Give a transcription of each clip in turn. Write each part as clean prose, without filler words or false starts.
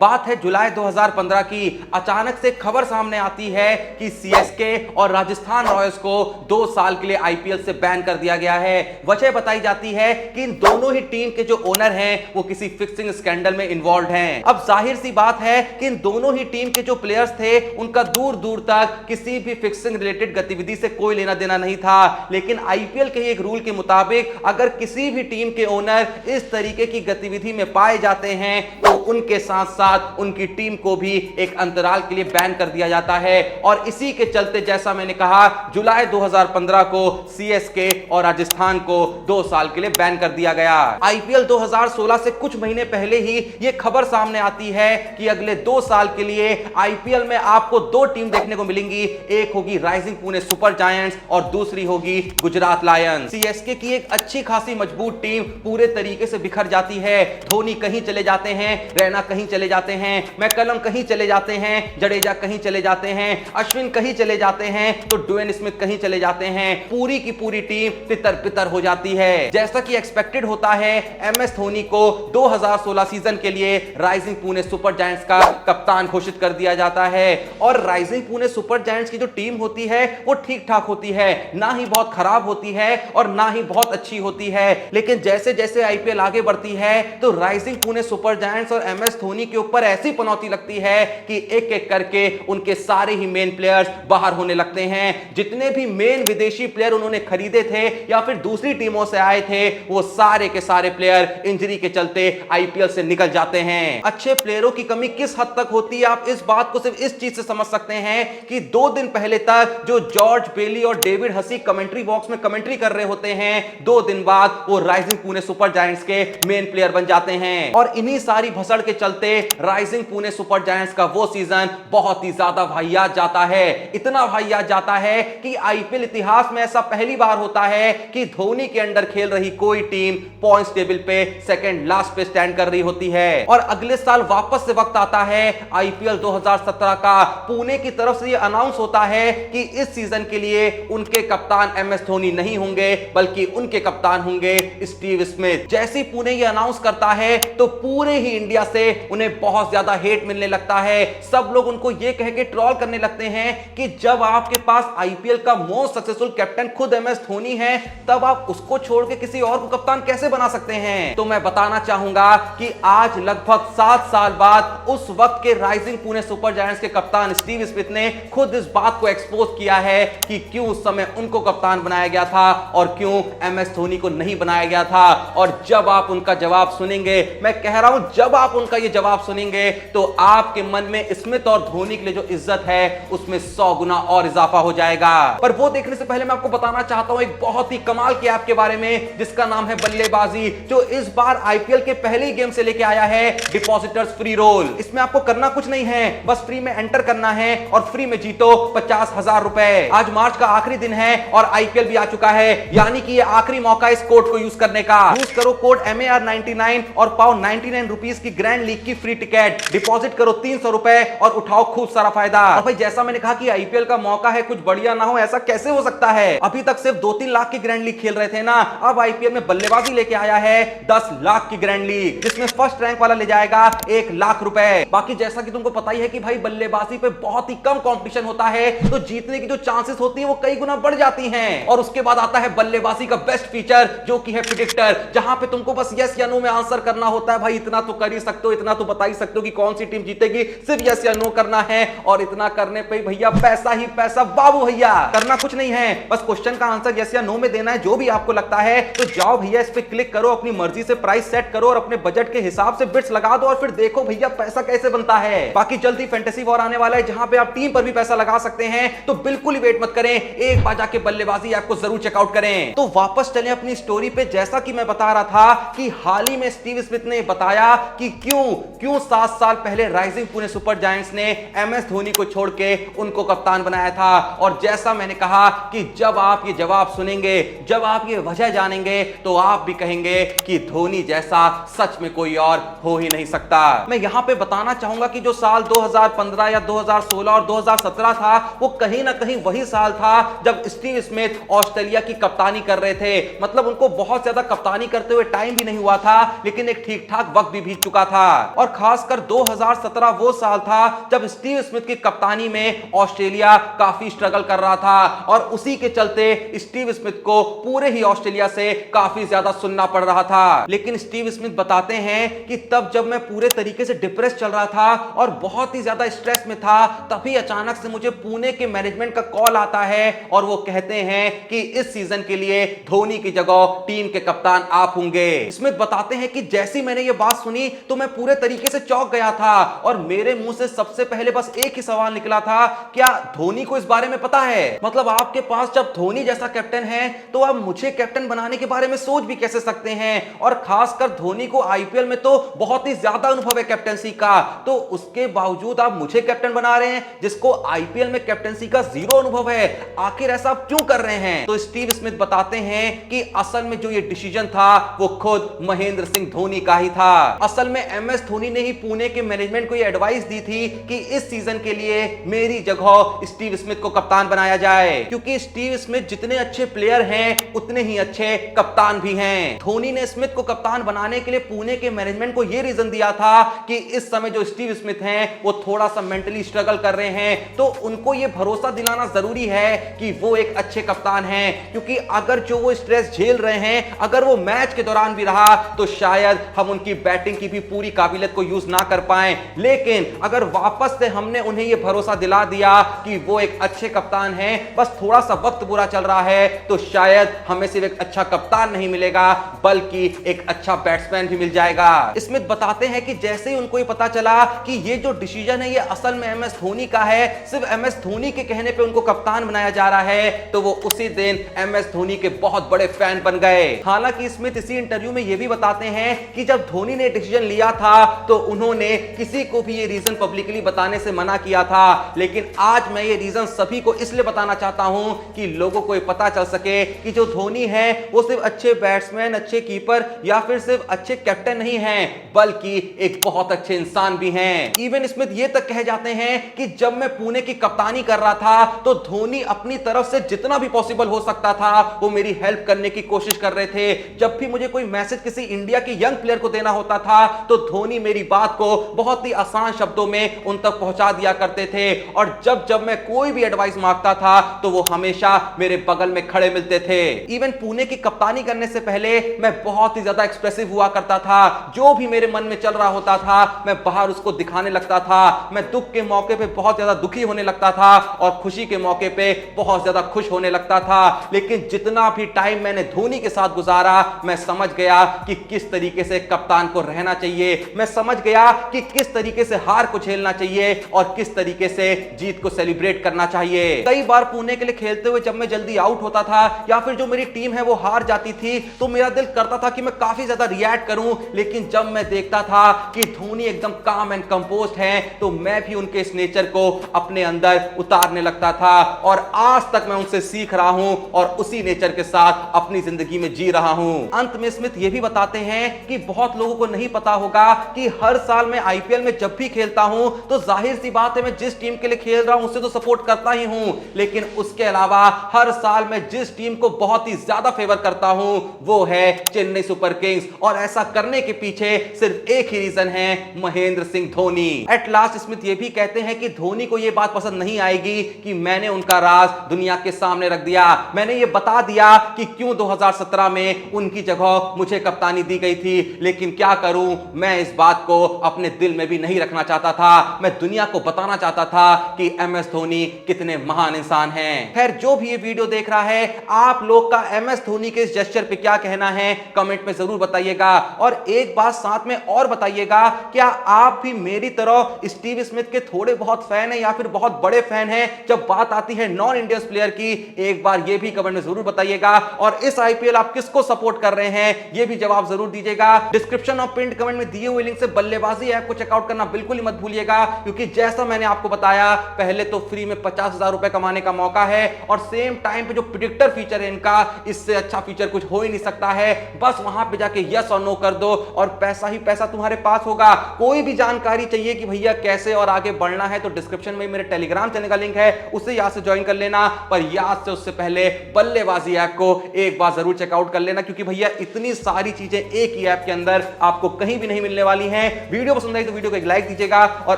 बात है जुलाई 2015 की। अचानक से खबर सामने आती है कि सीएसके और राजस्थान रॉयल्स को 2 साल के लिए आईपीएल से बैन कर दिया गया है। वजह बताई जाती है कि इन दोनों ही टीम के जो ओनर हैं वो किसी फिक्सिंग स्कैंडल में इन्वॉल्व हैं। अब जाहिर सी बात है कि इन दोनों ही टीम के जो प्लेयर्स थे उनका दूर दूर तक किसी भी फिक्सिंग रिलेटेड गतिविधि से कोई लेना देना नहीं था। लेकिन आईपीएल के एक रूल के मुताबिक अगर किसी भी टीम के ओनर इस तरीके की गतिविधि में पाए जाते हैं तो उनके साथ साथ उनकी टीम को भी एक अंतराल के लिए बैन कर दिया जाता है। और इसी के चलते जैसा मैंने कहा जुलाई 2015 को सीएसके और राजस्थान को 2 साल के लिए बैन कर दिया गया। आईपीएल 2016 से कुछ महीने पहले ही यह खबर सामने आती है कि अगले 2 साल के लिए आईपीएल में आपको 2 टीम देखने को मिलेंगी। एक होगी राइजिंग पुणे सुपर जायंट्स और दूसरी होगी गुजरात लायंस। सीएसके की एक अच्छी खासी मजबूत टीम पूरे तरीके से बिखर जाती है। धोनी कहीं चले जाते हैं, रैना कहीं चले जाते हैं, मैकलम कहीं चले जाते हैं, जडेजा कहीं चले जाते हैं, अश्विन कहीं चले जाते हैं, तो ड्वेन स्मिथ कहीं चले जाते हैं। पूरी की पूरी टीम तितर पितर हो जाती है। जैसा कि एक्सपेक्टेड होता है एमएस धोनी को 2016 सीजन के लिए राइजिंग पुणे सुपर जायंट्स का कप्तान घोषित कर दिया जाता है। और राइजिंग पुणे सुपर जायंट्स की जो टीम होती है वो ठीक ठाक होती है, ना ही बहुत खराब होती है और ना ही बहुत अच्छी होती है। लेकिन जैसे जैसे आईपीएल आगे बढ़ती है तो राइजिंग पुणे सुपर जायंट्स और एमएस धोनी के ऊपर ऐसी पनौती लगती है कि एक एक करके उनके सारे ही मेन प्लेयर्स बाहर होने लगते हैं। जितने भी मेन विदेशी प्लेयर उन्होंने खरीदे थे या फिर दूसरी टीमों से आए थे वो सारे के सारे प्लेयर इंजरी के चलते आईपीएल से निकल जाते हैं। अच्छे प्लेयरों की कमी किस हद तक होती है आप इस बात को सिर्फ इस चीज से समझ सकते हैं कि 2 दिन पहले तक जो जॉर्ज बेली और डेविड हसी कमेंट्री बॉक्स में कमेंट्री कर रहे होते हैं 2 दिन बाद वो राइजिंग पुणे सुपर जायंट्स के मेन प्लेयर बन जाते हैं। और इन्हीं सारी भसड़ के चलते राइजिंग पुणे सुपर जायंट्स का वो सीजन बहुत ही ज्यादा वाहियात जाता है। इतना वाहियात जाता है कि आईपीएल इतिहास में ऐसा पहली बार होता है कि धोनी के अंडर खेल रही कोई टीम पॉइंट्स टेबल पे सेकंड लास्ट पे स्टैंड कर रही होती है। और अगले साल वापस से वक्त आता है आईपीएल 2017 का। पुणे की तरफ से यह अनाउंस होता है कि इस सीजन के लिए उनके कप्तान एमएस धोनी नहीं होंगे बल्कि उनके कप्तान होंगे स्टीव स्मिथ। जैसे पुणे ये अनाउंस करता है तो पूरे ही इंडिया से उन्हें बहुत ज्यादा हेट मिलने लगता है। सब लोग उनको ये कह के ट्रोल करने लगते हैं कि जब आपके पास आईपीएल का मोस्ट सक्सेसफुल कैप्टन खुद एमएस धोनी है तब आप उसको छोड़ के किसी और को कप्तान कैसे बना सकते हैं। तो मैं बताना चाहूंगा कि आज लगभग 7 साल बाद उस वक्त के राइजिंग पुणे सुपर जायंट्स के कप्तान स्टीव स्मिथ ने खुद इस बात को एक्सपोज किया है कि क्यों उस समय उनको कप्तान बनाया गया था और क्यों एमएस धोनी को नहीं बनाया गया था। और जब आप उनका जवाब सुनेंगे, मैं कह रहा हूं जब आप उनका ये जवाब सुनेंगे तो आपके मन में स्मिथ और धोनी के लिए जो इज्जत है उसमें 100 गुना और इजाफा हो जाएगा। पर वो देखने से पहले मैं आपको बताना चाहता हूं एक बहुत ही कमाल के ऐप के बारे में जिसका नाम है बल्लेबाजी, जो इस बार आईपीएल के पहले ही गेम से लेके आया है डिपॉजिटर्स फ्री रोल। इसमें आपको करना कुछ नहीं है, बस फ्री में एंटर करना है और फ्री में जीतो 50,000 रुपए। आज मार्च का आखिरी दिन है और आईपीएल भी आ चुका है, यानी कि ये आखिरी मौका इस कोड को यूज करने का। यूज करो कोड MAR99 और पाओ 99 रुपीज की ग्रैंड लीग की फ्री टिकट। डिपॉजिट करो 300 रुपए और उठाओ खूब सारा फायदा। और भाई जैसा मैंने कहा कि आईपीएल का मौका है, कुछ बढ़िया ना हो ऐसा कैसे हो सकता है। अभी तक सिर्फ 2-3 लाख की ग्रैंड लीग खेल रहे थे ना, अब आईपीएल में बल्लेबाजी लेके आया है 10 लाख की ग्रैंड लीग, जिसमें फर्स्ट रैंक वाला ले जाएगा 1 लाख रुपए। बाकी जैसा कि तुमको पता ही है कि भाई बल्लेबाजी पे बहुत ही कम कंपटीशन होता है तो जीतने की जो चांसेस होती है वो कई गुना बढ़ जाती हैं। और उसके बाद आता है बल्लेबाजी का बेस्ट फीचर जो कि है प्रेडिक्टर, जहां पे तुमको बस यस या नो में आंसर करना होता है। भाई इतना तो कर ही सकते हो, इतना तो बता ही सकते हो कि कौन सी टीम जीतेगी, सिर्फ यस या नो करना है। और इतना करने पे भैया पैसा ही पैसा, बाबू भैया करना कुछ नहीं है, बस क्वेश्चन का आंसर यस या नो में देना है जो भी आपको लगता है। तो जाओ भैया इस पे क्लिक करो, अपनी मर्जी से प्राइस सेट करो और अपने बजट के हिसाब से बिट्स लगा दो और फिर देखो भैया पैसा कैसे बनता है। बाकी जल्दी फैंटेसी वॉर आने वाला है जहां पे आप टीम पर भी पैसा लगा सकते हैं, तो बिल्कुल ही वेट मत करें, एक बार जाके बल्लेबाजी ऐप को जरूर चेकआउट करें। तो वापस चलें अपनी स्टोरी पे। जैसा कि मैं बता रहा था कि हाल ही में स्टीव स्मिथ ने बताया कि क्यों 7 साल पहले राइजिंग पुणे सुपर जायंट्स ने एमएस धोनी को छोड़ के उनको कप्तान बनाया था। और जैसा मैंने कहा कि जब आप ये जवाब सुनेंगे, जब आप ये वजह जानेंगे तो आप भी कहेंगे कि धोनी जैसा सच में कोई और हो ही नहीं सकता। मैं यहां पे बताना चाहूंगा कि जो साल 2015 या 2016 और 2017 था वो कहीं ना कहीं वही साल था जब स्टीव स्मिथ ऑस्ट्रेलिया की कप्तानी कर रहे थे। मतलब उनको बहुत ज्यादा कप्तानी करते हुए टाइम भी नहीं हुआ था, लेकिन एक ठीक ठाक वक्त भी बीत चुका था। और खासकर 2017 वो साल था जब स्टीव स्मिथ की कप्तानी में ऑस्ट्रेलिया काफी स्ट्रगल कर रहा था और उसी के चलते स्टीव स्मिथ को पूरे ही ऑस्ट्रेलिया से काफी ज्यादा सुनना पड़ रहा था। लेकिन स्टीव स्मिथ बताते हैं कि तब जब मैं पूरे तरीके से डिप्रेस चल रहा था और बहुत ही ज्यादा स्ट्रेस में था, तभी अचानक से मुझे पुणे के मैनेजमेंट का कॉल आता है और वो कहते हैं कि इस सीजन के लिए धोनी की जगह टीम के कप्तान आप होंगे। स्मिथ बताते हैं कि जैसी मैंने ये बात सुनी तो मैं पूरे तरीके से चौंक गया था और मेरे मुंह से सबसे पहले बस एक ही सवाल निकला था, क्या धोनी को इस बारे में पता है? मतलब आपके पास जब धोनी जैसा कैप्टन है तो आप मुझे कैप्टन बनाने के बारे में सोच भी कैसे सकते हैं? और खासकर धोनी को आईपीएल में तो बहुत ही ज्यादा अनुभव है कैप्टनसी का, तो उसके बावजूद आप मुझे कैप्टन बना रहे हैं जिसको आईपीएल में कैप्टनसी का जीरो अनुभव है। आखिर ऐसा क्यों कर रहे हैं? तो स्टीव स्मिथ बताते हैं कि असल में जो ये डिसीजन था वो खुद महेंद्र सिंह धोनी का ही था। असल में एमएस धोनी ने ही पुणे के मैनेजमेंट को ये एडवाइस दी थी कि इस सीजन के लिए मेरी जगह स्टीव स्मिथ को कप्तान बनाया जाए, क्योंकि स्टीव स्मिथ जितने अच्छे प्लेयर हैं उतने ही अच्छे कप्तान भी हैं। धोनी ने स्मिथ को कप्तान बनाने के लिए पुणे के मैनेजमेंट को यह रीजन दिया था कि इस समय जो स्टीव स्मिथ हैं वो थोड़ा सा मेंटली स्ट्रगल कर रहे हैं, तो उनको यह भरोसा दिलाना जरूरी है कि वो एक अच्छे कप्तान हैं, क्योंकि अगर जो वो स्ट्रेस झेल रहे हैं अगर वो मैच के दौरान भी रहा तो शायद हम उनकी बैटिंग की भी पूरी काबिलियत को यूज ना कर पाए। लेकिन अगर वापस से हमने उन्हें यह भरोसा दिला दिया कि वो एक अच्छे कप्तान हैं, बस थोड़ा सा वक्त बुरा चल रहा है, तो शायद हमें सिर्फ एक अच्छा कप्तान नहीं मिलेगा बल्कि एक अच्छा बैट्समैन भी मिल जाएगा। स्मिथ बताते हैं कि जैसे ही उनको ये पता चला कि ये जो डिसीजन है ये असल में एमएस धोनी का है, सिर्फ एमएस धोनी के कहने पे उनको कप्तान बनाया जा रहा है, तो वो उसी दिन एमएस धोनी के बहुत बड़े फैन बन गए। हालांकि स्मिथ इसी इंटरव्यू में ये भी बताते हैं कि जब धोनी ने डिसीजन लिया था तो उन्होंने किसी को भी ये रीजन पब्लिकली बताने से मना किया था, लेकिन आज मैं ये रीजन सभी को इसलिए बताना चाहता हूं कि लोगों को ये पता चल सके कि जो धोनी है वो सिर्फ अच्छे बैट्समैन, अच्छे कीपर या फिर सिर्फ अच्छे कैप्टन नहीं हैं, बल्कि एक बहुत अच्छे इंसान भी हैं। इवन स्मिथ ये तक कह जाते हैं कि जब मैं पुणे की कप्तानी कर रहा था तो धोनी अपनी तरफ से जितना भी पॉसिबल हो सकता था वो मेरी हेल्प करने की कोशिश कर रहे थे। जब भी मुझे कोई मैसेज किसी इंडिया के यंग प्लेयर को देना होता था तो धोनी मेरी बात को बहुत ही आसान शब्दों में उन तक पहुंचा दिया करते थे, और जब जब मैं कोई भी एडवाइस मांगता था तो वो हमेशा मेरे बगल में खड़े मिलते थे। इवन पुणे की कप्तानी करने से पहले मैं बहुत ही ज्यादा एक्सप्रेसिव हुआ करता था, जो भी मेरे मन में चल रहा होता था मैं बाहर उसको दिखाने लगता था। मैं दुख के मौके पे बहुत ज्यादा दुखी होने लगता था और खुशी के मौके पे बहुत ज्यादा खुश होने लगता था। लेकिन जितना भी टाइम मैंने धोनी के साथ गुजारा मैं समझ गया कि किस तरीके से कप्तान को रहना चाहिए, मैं समझ गया कि किस तरीके से हार को झेलना चाहिए और किस तरीके से जीत को सेलिब्रेट करना चाहिए। कई बार पुणे के लिए खेलते हुए जब मैं जल्दी आउट होता था या फिर जो मेरी टीम है वो हार जाती थी तो मेरा दिल करता था कि मैं काफी ज्यादा रिएक्ट करूं, लेकिन जब मैं देखता था कि धोनी एकदम काम एंड कंपोज्ड हैं तो मैं भी उनके इस नेचर को अपने अंदर उतारने लगता था, और आज तक मैं उनसे सीख रहा हूं और उसी नेचर के साथ अपनी जिंदगी में जी रहा हूं। अंत में स्मिथ ये भी बताते हैं कि बहुत लोगों को नहीं पता होगा कि हर साल मैं आईपीएल में जब भी खेलता हूं तो जाहिर सी बात है मैं जिस टीम के लिए खेल रहा हूं उसे तो सपोर्ट करता ही हूं, लेकिन उसके अलावा हर साल मैं जिस टीम को बहुत ही ज्यादा फेवर करता हूं वो है चेन्नई सुपर किंग्स, और ऐसा करने के पीछे सिर्फ एक ही रीजन है, Mahendra Singh Dhoni. At last Smith ये भी कहते हैं कि धोनी को यह बात पसंद नहीं आएगी कि मैंने उनका राज दुनिया के सामने रख दिया, मैंने ये बता दिया कि क्यों 2017 में उनकी जगह मुझे कप्तानी दी गई थी, लेकिन क्या करूं मैं इस बात को अपने दिल में भी नहीं रखना चाहता था। मैं दुनिया को बताना चाहता था कि एमएस धोनी कितने महान इंसान हैं। खैर जो भी ये वीडियो देख रहा है आप लोग का एमएस धोनी के इस जेस्चर पे क्या कहना है कमेंट में जरूर बताइएगा, और एक बात साथ में और बताइएगा, क्या आप भी मेरी तरह स्टीव स्मिथ के थोड़े बहुत फैन हैं या फिर बहुत बड़े फैन हैं जब बात आती है नॉन इंडियंस प्लेयर की? एक बार ये भी कमेंट में जरूर बताइएगा, और इस आईपीएल आप किसको सपोर्ट कर रहे हैं ये भी जवाब जरूर दीजिएगा। डिस्क्रिप्शन और पिन कमेंट में दिए हुए लिंक से बल्लेबाजी ऐप को चेकआउट करना बिल्कुल ही मत भूलिएगा, क्योंकि जैसा मैंने आपको बताया पहले तो फ्री में 50,000 रुपए कमाने का मौका है, और सेम टाइम पे जो प्रेडिक्टर फीचर है इनका, इससे अच्छा फीचर कुछ हो ही नहीं सकता है। बस वहां पे जाके यस और नो कर दो और पैसा ही पैसा तुम्हारे पास होगा। कोई भी जानकारी चाहिए कि भैया कैसे और आगे बढ़ना है तो डिस्क्रिप्शन में मेरे टेलीग्राम चैनल का लिंक है, उसे यहां से ज्वाइन कर लेना, पर याद से उससे पहले बल्लेबाजी ऐप को एक बार जरूर चेकआउट कर लेना, क्योंकि भैया इतनी सारी चीजें एक ही ऐप के अंदर आपको कहीं भी नहीं मिलने वाली हैं। हैं। वीडियो पसंद आई तो वीडियो को एक लाइक दीजिएगा, और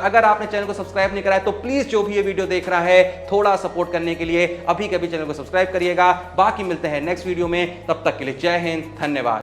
अगर आपने चैनल को सब्सक्राइब नहीं करा है तो प्लीज जो भी ये वीडियो देख रहा है थोड़ा सपोर्ट करने के लिए अभी के अभी चैनल को सब्सक्राइब करिएगा। बाकी मिलते हैं नेक्स्ट वीडियो में, तब तक के लिए जय हिंद, धन्यवाद।